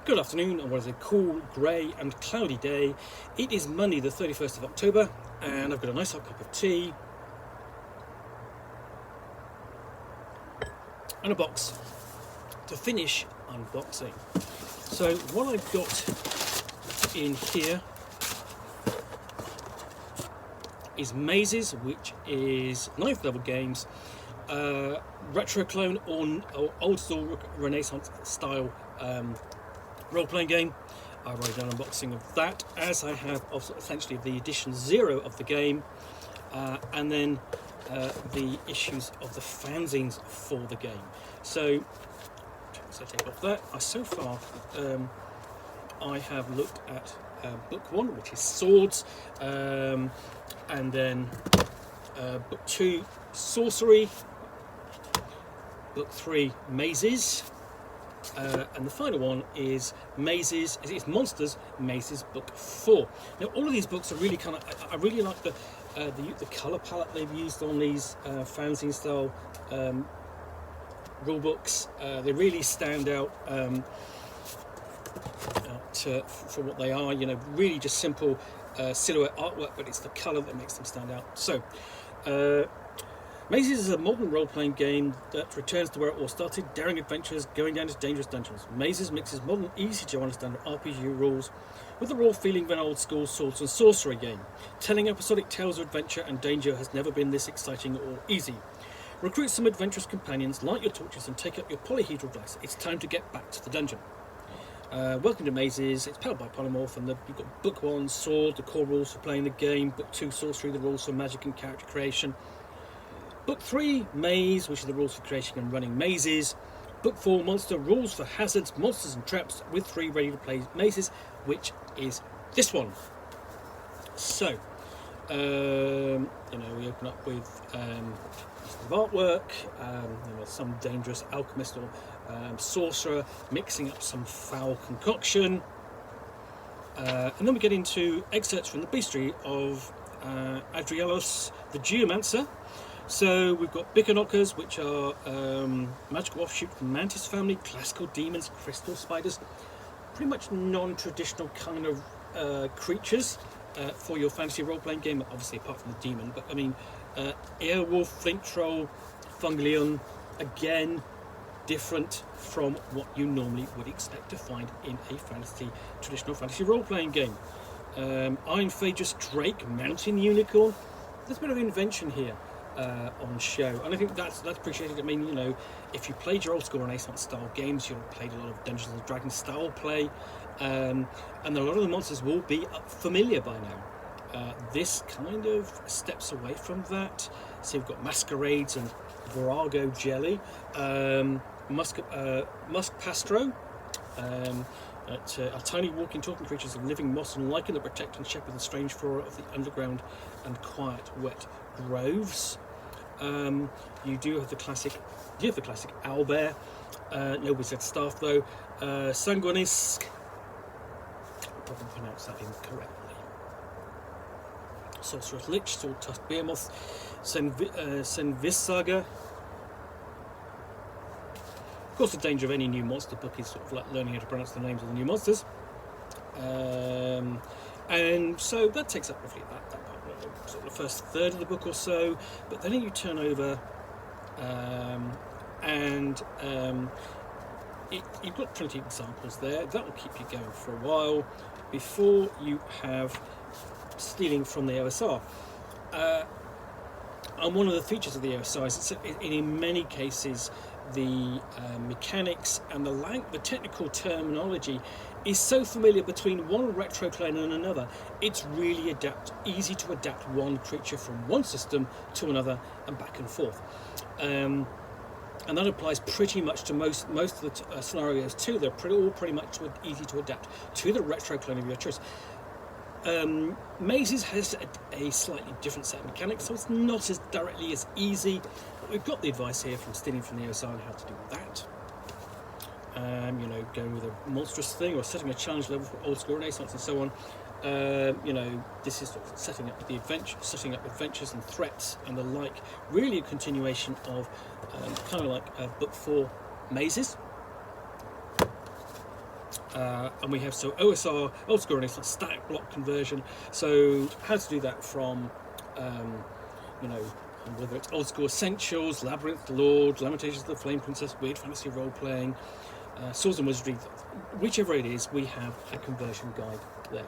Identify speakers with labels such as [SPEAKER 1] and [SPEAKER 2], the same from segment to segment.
[SPEAKER 1] Good afternoon on what is a cool, grey and cloudy day. It is Monday the 31st of October and I've got a nice hot cup of tea and a box to finish unboxing. So what I've got in here is Mazes, which is 9th level games, retro clone or old school Renaissance style role-playing game. I've already done an unboxing of that, as I have of essentially the edition 0 of the game, and then the issues of the fanzines for the game. So take off that. So far I have looked at book 1, which is Swords, and then book 2, Sorcery, book 3, Mazes, and the final one is Mazes. It's Monsters, Mazes, book 4. Now, all of these books are really kind of. I really like the colour palette they've used on these fanzine style rule books. They really stand out for what they are. You know, really just simple silhouette artwork, but it's the colour that makes them stand out. So. Mazes is a modern role-playing game that returns to where it all started, daring adventures, going down to dangerous dungeons. Mazes mixes modern, easy-to-understand RPG rules with the raw feeling of an old-school swords and sorcery game. Telling episodic tales of adventure and danger has never been this exciting or easy. Recruit some adventurous companions, light your torches and take up your polyhedral dice. It's time to get back to the dungeon. Welcome to Mazes. It's powered by Polymorph, and you've got book 1, Sword, the core rules for playing the game, book 2, Sorcery, the rules for magic and character creation, book 3, Maze, which is the rules for creating and running mazes. Book 4, Monster, rules for hazards, monsters and traps, with 3 ready to play mazes, which is this one. So, we open up with some artwork, some dangerous alchemist or sorcerer mixing up some foul concoction. And then we get into excerpts from the bestiary of Adrialos the Geomancer. So we've got Bickerknockers, which are magical offshoot from Mantis family, classical demons, crystal spiders, pretty much non-traditional kind of creatures for your fantasy role-playing game, obviously apart from the demon. But I mean, Airwolf, Flint Troll, Funglion, again, different from what you normally would expect to find in a traditional fantasy role-playing game. Iron Phagus Drake, Mountain Unicorn. There's a bit of invention here. On show, and I think that's appreciated. I mean, if you played your old school Renaissance style games, you've played a lot of Dungeons and Dragons style play, and a lot of the monsters will be familiar by now. This kind of steps away from that. So you've got masquerades and virago jelly, musk pastro, are tiny walking talking creatures of living moss and lichen that protect and shepherd the strange flora of the underground and quiet wet groves. You do have the classic owlbear, no wizard staff though, Sanguinisk, I'll probably pronounce that incorrectly, Sorcerer's Lich, Sword Tusked Behemoth, Senvissaga. Of course, the danger of any new monster book is sort of like learning how to pronounce the names of the new monsters. And so that takes up roughly that part, sort of the first third of the book or so. But then you turn over, you've got plenty of examples there. That will keep you going for a while before you have stealing from the OSR. And one of the features of the OSR is in many cases the mechanics and the technical terminology is so familiar between one retro clone and another. It's really easy to adapt one creature from one system to another and back and forth. And that applies pretty much to most of the scenarios too. They're all pretty much easy to adapt to the retro clone of your choice. Mazes has a slightly different set of mechanics, so it's not as directly as easy. But we've got the advice here from stealing from the OSR on how to do that. Going with a monstrous thing or setting a challenge level for old school Renaissance and so on. This is sort of setting up adventures and threats and the like. Really a continuation of kind of like book 4 Mazes. and we have OSR, old school Renaissance static block conversion. So how to do that from whether it's old school essentials, Labyrinth, Lord, Lamentations of the Flame Princess, weird fantasy role playing, Swords and Wizardry, whichever it is, we have a conversion guide there.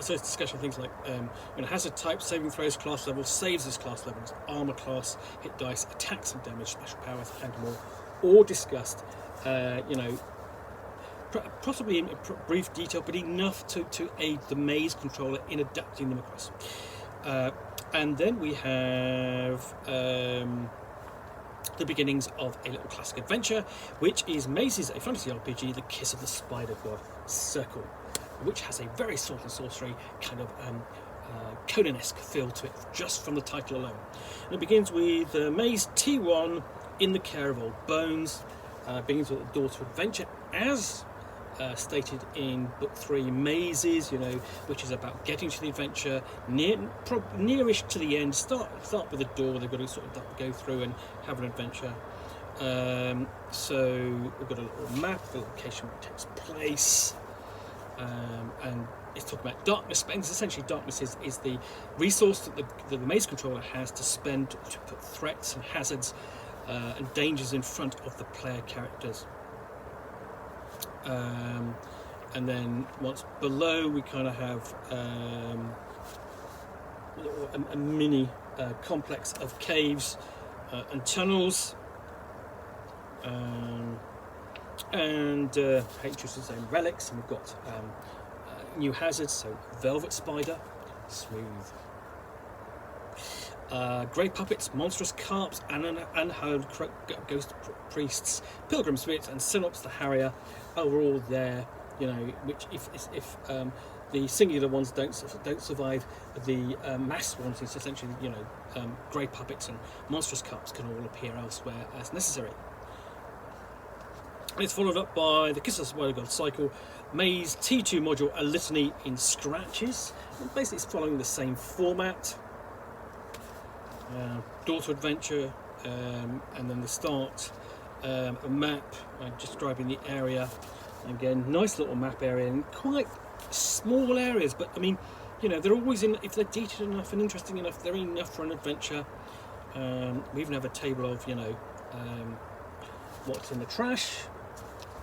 [SPEAKER 1] So it's discussion of things like hazard type, saving throws, class level, saves as class levels, armor class, hit dice, attacks and damage, special powers, and more, all discussed. Possibly in brief detail, but enough to aid the maze controller in adapting them across. And then we have the beginnings of a little classic adventure, which is Mazes, a fantasy RPG, The Kiss of the Spider God Circle, which has a very sword and sorcery kind of Conan-esque feel to it, just from the title alone. And it begins with Maze T1 in the care of old bones, begins with the door to adventure, as stated in book 3, Mazes, which is about getting to the adventure, nearish to the end. Start with a door they've got to sort of go through and have an adventure. So we've got a little map, the location where it takes place, and it's talking about darkness spends. Essentially, darkness is the resource that the maze controller has to spend to put threats and hazards and dangers in front of the player characters. And then once below, we kind of have a mini complex of caves and tunnels, and H.U.'s own relics, and we've got new hazards, so velvet spider, smooth, grey puppets, monstrous carps, unhallowed ghost priests, pilgrim spirits, and Synops the Harrier are all there. Which if the singular ones don't survive, the mass ones, it's essentially grey puppets and monstrous carps can all appear elsewhere as necessary. And it's followed up by the Kiss of the Spider God cycle, Maze T2 module, a litany in scratches. And basically, it's following the same format. Door to adventure, and then the start, a map describing the area. Again, nice little map area, and quite small areas, but I mean, they're always in. If they're detailed enough and interesting enough, they're enough for an adventure. We even have a table of what's in the trash,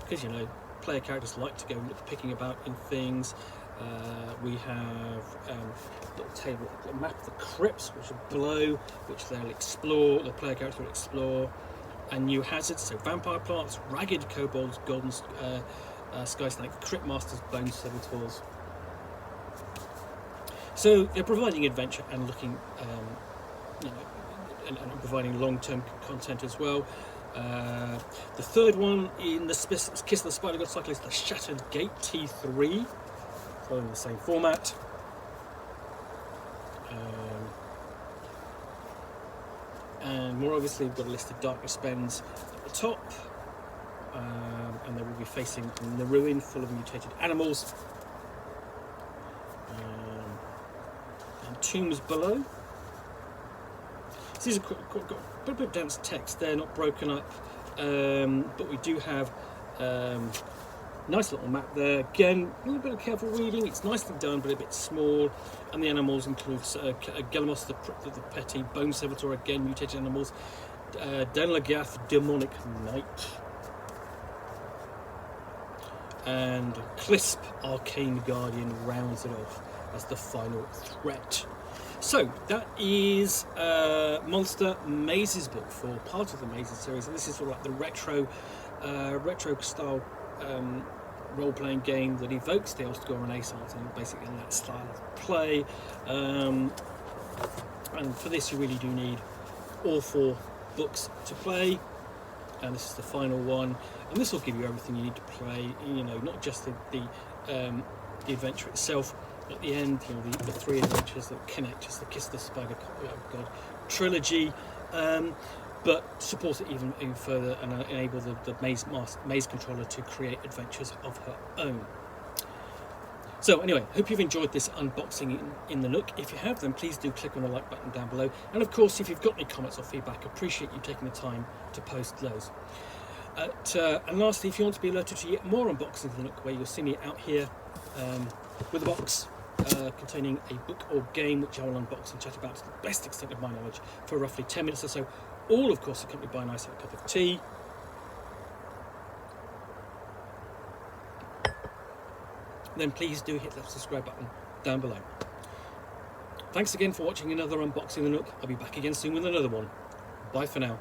[SPEAKER 1] because player characters like to go picking about in things. We have a little table, a map of the crypts, which are below, which they'll explore. The player characters will explore, and new hazards, so vampire plants, ragged kobolds, golden sky snake, crypt masters, bone servitors. So they're providing adventure and looking, and providing long-term content as well. The third one in the Kiss of the Spider God cycle is the Shattered Gate T3, following the same format. And more obviously, we've got a list of darkness spends at the top, and they will be facing the ruin full of mutated animals, and tombs below. So these are got a bit of dense text. They're not broken up, but we do have nice little map there. Again, a little bit of careful reading. It's nicely done, but a bit small. And the animals include Gelamos, the petty, Bone Servitor, again mutated animals, Danlagath, demonic knight, and Clisp, arcane guardian, rounds it off as the final threat. So that is Monster Mazes book for part of the Mazes series, and this is sort of like the retro style role-playing game that evokes the old school Renaissance and basically in that style of play. And for this, you really do need all 4 books to play, and this is the final one. And this will give you everything you need to play. Not just the adventure itself. At the end, the 3 adventures that connect as the Kiss of the Spider God trilogy, but support it even further and enable the maze controller to create adventures of her own. So anyway, hope you've enjoyed this unboxing in the Nook. If you have, then please do click on the like button down below. And of course, if you've got any comments or feedback, appreciate you taking the time to post those. And lastly, if you want to be alerted to yet more unboxings of the Nook, where you'll see me out here with a box containing a book or game, which I will unbox and chat about to the best extent of my knowledge for roughly 10 minutes or so, all of course accompanied by a nice cup of tea. Then please do hit that subscribe button down below. Thanks again for watching another unboxing of the Nook. I'll be back again soon with another one. Bye for now.